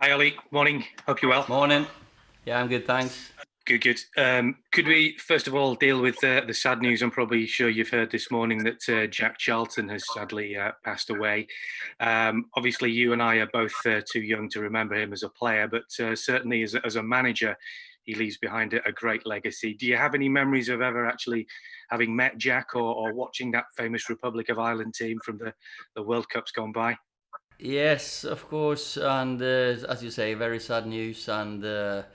Hi Ollie, morning. Hope you're well. Morning. Yeah, I'm good, thanks. Good. Could we first of all deal with the sad news? I'm probably sure you've heard this morning that Jack Charlton has sadly passed away. Obviously, you and I are both too young to remember him as a player, but certainly as a manager, he leaves behind a great legacy. Do you have any memories of ever actually having met Jack or watching that famous Republic of Ireland team from the World Cups gone by? Yes, of course, and as you say, very sad news, and a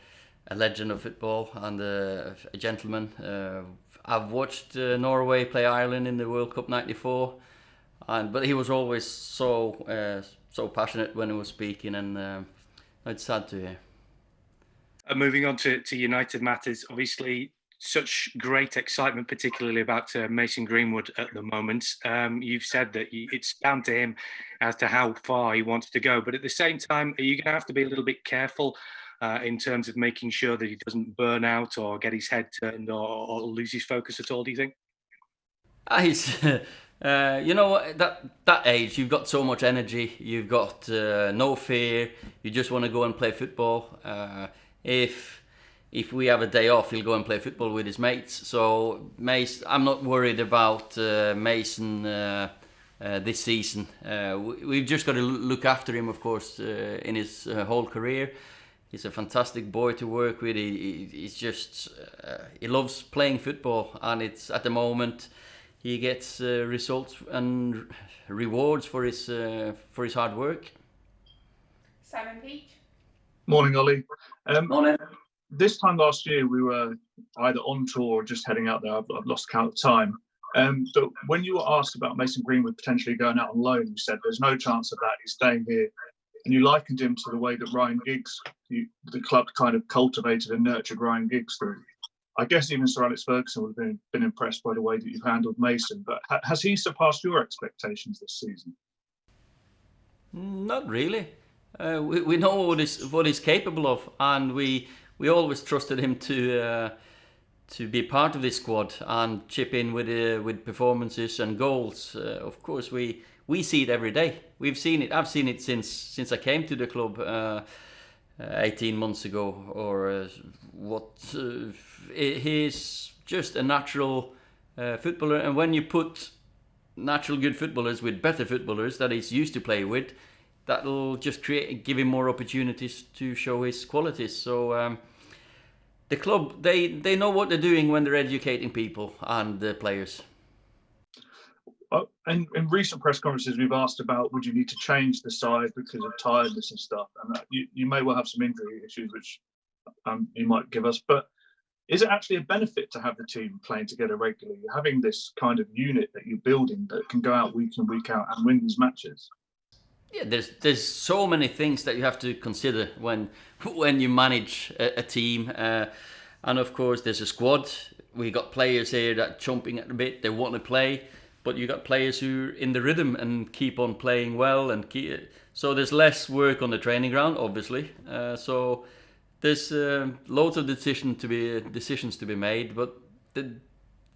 legend of football and a gentleman. I've watched Norway play Ireland in the World Cup '94, but he was always so passionate when he was speaking, and it's sad to hear. Moving on to United matters, obviously such great excitement, particularly about Mason Greenwood at the moment. You've said that it's down to him as to how far he wants to go, but at the same time, are you going to have to be a little bit careful in terms of making sure that he doesn't burn out or get his head turned or lose his focus at all, do you think? He's, you know, that age, you've got so much energy, you've got no fear, you just want to go and play football. If we have a day off, he'll go and play football with his mates. So I'm not worried about Mason this season. We've just got to look after him, of course, in his whole career. He's a fantastic boy to work with. He's just he loves playing football, and it's at the moment he gets results and rewards for his hard work. Simon Peach. Morning, Ollie. Morning. This time last year, we were either on tour or just heading out there. I've lost count of time. But when you were asked about Mason Greenwood potentially going out on loan, you said there's no chance of that. He's staying here. And you likened him to the way that Ryan Giggs, the club kind of cultivated and nurtured Ryan Giggs through. I guess even Sir Alex Ferguson would have been impressed by the way that you've handled Mason. But has he surpassed your expectations this season? Not really. We know what he's capable of, and we always trusted him to be part of this squad and chip in with performances and goals. Of course, we see it every day. We've seen it. I've seen it since I came to the club 18 months ago, or he's just a natural footballer. And when you put natural good footballers with better footballers that he's used to play with, that'll just give him more opportunities to show his qualities. So the club, they know what they're doing when they're educating people and the players. In recent press conferences, we've asked about would you need to change the side because of tiredness and stuff, and you may well have some injury issues, which you might give us. But is it actually a benefit to have the team playing together regularly, having this kind of unit that you're building that can go out week in, week out and win these matches? Yeah, there's so many things that you have to consider when you manage a team, and of course there's a squad. We got players here that chomping at the bit, they want to play, but you got players who are in the rhythm and keep on playing well, so there's less work on the training ground, obviously. So there's loads of decisions to be made, but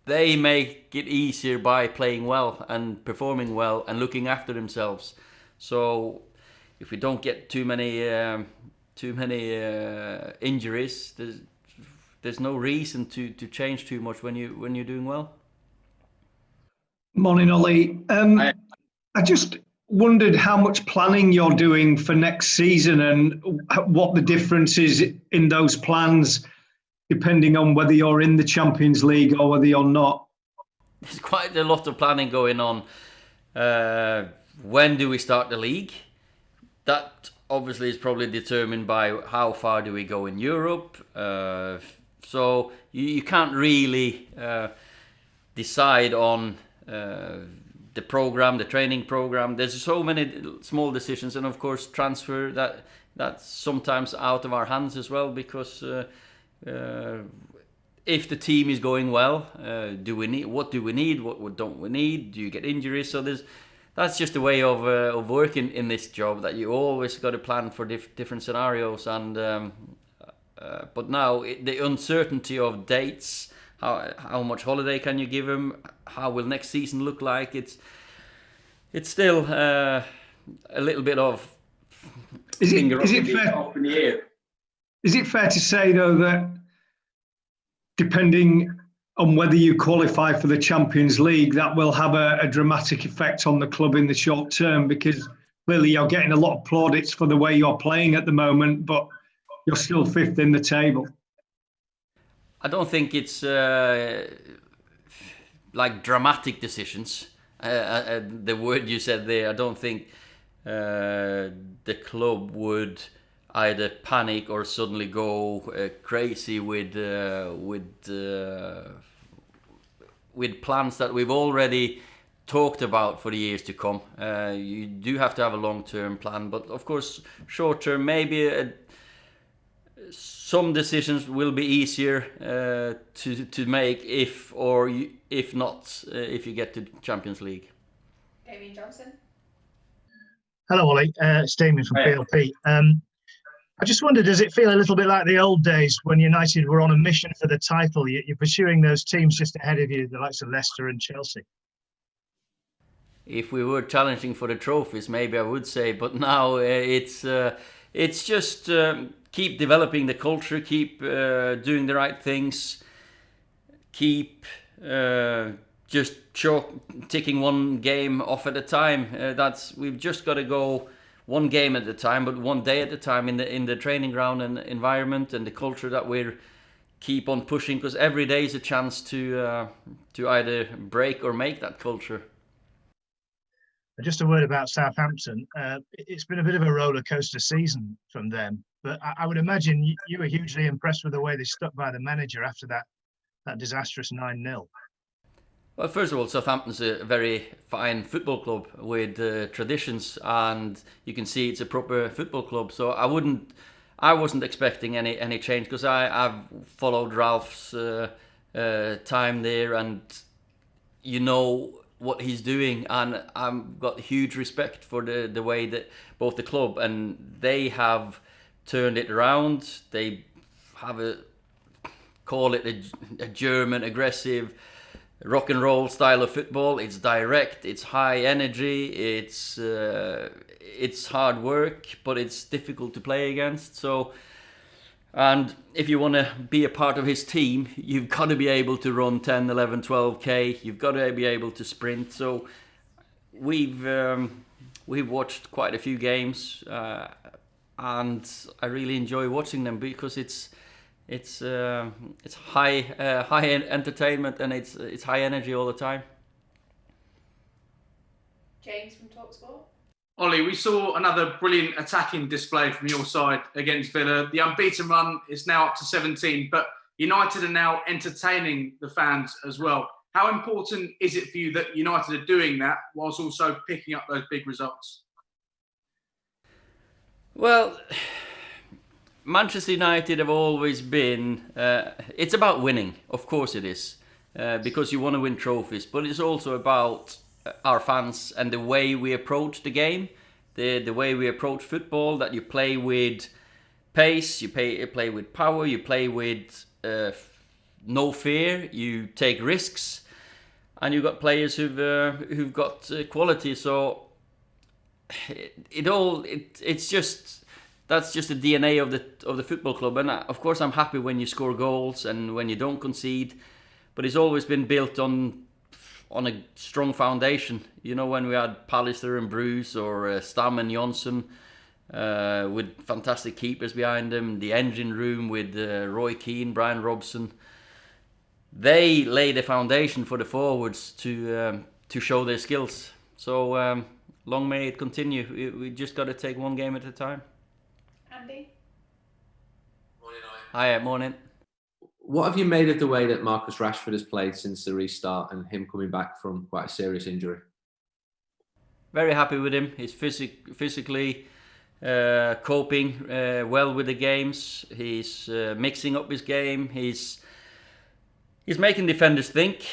they make it easier by playing well and performing well and looking after themselves. So if we don't get too many injuries, there's no reason to change too much when you're doing well. Morning, Ollie. I just wondered how much planning you're doing for next season and what the difference is in those plans, depending on whether you're in the Champions League or whether you're not. There's quite a lot of planning going on. When do we start the league? That obviously is probably determined by how far do we go in Europe. So you can't really decide on the program, the training program. There's so many small decisions, and of course transfer that's sometimes out of our hands as well, because if the team is going well, what do we need? What don't we need? Do you get injuries? So that's just a way of working in this job, that you always got to plan for different scenarios. And but now the uncertainty of dates, how much holiday can you give them? How will next season look like? It's still a little bit of Is it finger is up it fair? up in the air. Is it fair to say though that depending on whether you qualify for the Champions League, that will have a dramatic effect on the club in the short term, because clearly you're getting a lot of plaudits for the way you're playing at the moment, but you're still fifth in the table. I don't think it's like dramatic decisions. The word you said there, I don't think the club would either panic or suddenly go crazy with plans that we've already talked about for the years to come. You do have to have a long-term plan, but of course, short-term, maybe some decisions will be easier to make if you get to Champions League. Damien Johnson. Hello, Ollie. It's Damien from PLP. I just wondered, does it feel a little bit like the old days when United were on a mission for the title? You're pursuing those teams just ahead of you, the likes of Leicester and Chelsea. If we were challenging for the trophies, maybe I would say, but now it's just keep developing the culture, keep doing the right things, keep just ticking one game off at a time. We've just got to go one game at a time, but one day at a time in the training ground and environment and the culture that we're keep on pushing, because every day is a chance to either break or make that culture. Just a word about Southampton. It's been a bit of a roller coaster season from them, but I would imagine you were hugely impressed with the way they stuck by the manager after that disastrous 9-0. Well, first of all, Southampton's a very fine football club with traditions, and you can see it's a proper football club. So I wasn't expecting any change, because I've followed Ralph's time there, and you know what he's doing, and I've got huge respect for the way that both the club and they have turned it around. They have call it a German aggressive rock and roll style of football. It's direct, it's high energy, it's hard work, but it's difficult to play against. So, and if you want to be a part of his team, you've got to be able to run 10, 11, 12k. You've got to be able to sprint. So we've watched quite a few games, and I really enjoy watching them, because it's high entertainment, and it's high energy all the time. James from TalkSport. Ollie, we saw another brilliant attacking display from your side against Villa. The unbeaten run is now up to 17, but United are now entertaining the fans as well. How important is it for you that United are doing that whilst also picking up those big results? Well, Manchester United have always been, it's about winning, of course it is, because you want to win trophies, but it's also about our fans and the way we approach the game, the way we approach football, that you play with pace, you play with power, you play with no fear, you take risks, and you've got players who've got quality. So it's just, that's just the DNA of the football club. And of course I'm happy when you score goals and when you don't concede, but it's always been built on a strong foundation. You know, when we had Pallister and Bruce, or Stam and Johnson, with fantastic keepers behind them, the engine room with Roy Keane, Brian Robson, they lay the foundation for the forwards to show their skills. So long may it continue. We just got to take one game at a time. Andy? Morning, Hi, morning. What have you made of the way that Marcus Rashford has played since the restart and him coming back from quite a serious injury? Very happy with him. He's physically coping well with the games. He's mixing up his game. He's making defenders think.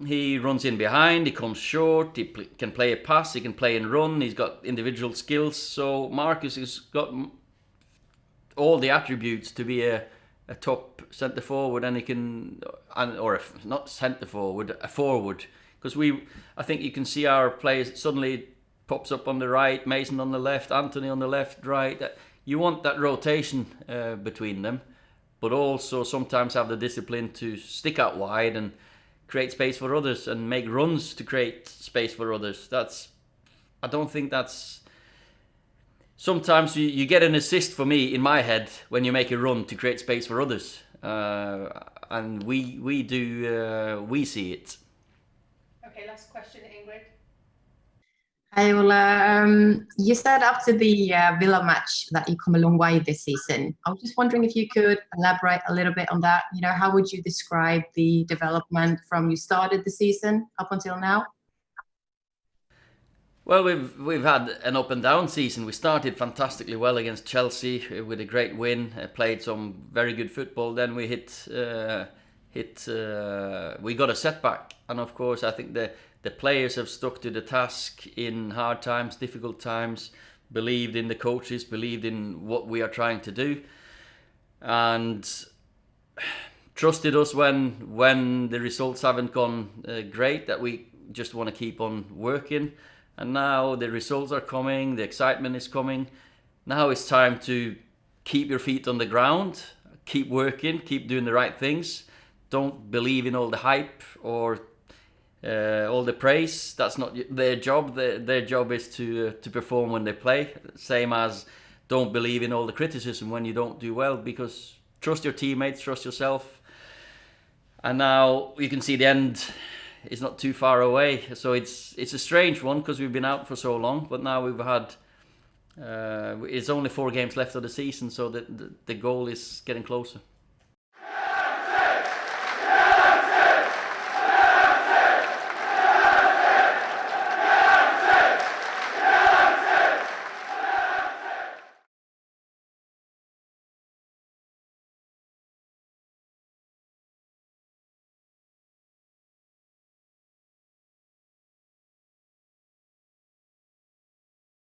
He runs in behind. He comes short. He can play a pass. He can play and run. He's got individual skills. So Marcus has got all the attributes to be a top centre forward, and he can, not centre forward, a forward. Because I think you can see our players suddenly pops up on the right, Mason on the left, Anthony on the left, right. you want that rotation between them, but also sometimes have the discipline to stick out wide and create space for others and make runs to create space for others. I don't think that's... Sometimes you get an assist for me in my head when you make a run to create space for others. And we see it. Okay, last question, Ingrid. Hi, Ola. You said after the Villa match that you come a long way this season. I was just wondering if you could elaborate a little bit on that. You know, how would you describe the development from you started the season up until now? Well, we've had an up and down season. We started fantastically well against Chelsea with a great win. Played some very good football. Then we we got a setback, and of course, I think the players have stuck to the task in hard times, difficult times. Believed in the coaches, believed in what we are trying to do, and trusted us when the results haven't gone great. That we just want to keep on working. And now the results are coming, the excitement is coming. Now it's time to keep your feet on the ground, keep working, keep doing the right things. Don't believe in all the hype or all the praise. That's not their job. Their job is to perform when they play. Same as don't believe in all the criticism when you don't do well, because trust your teammates, trust yourself. And now you can see the end. It's not too far away, so it's a strange one because we've been out for so long. But now we've had it's only 4 games left of the season, so the goal is getting closer.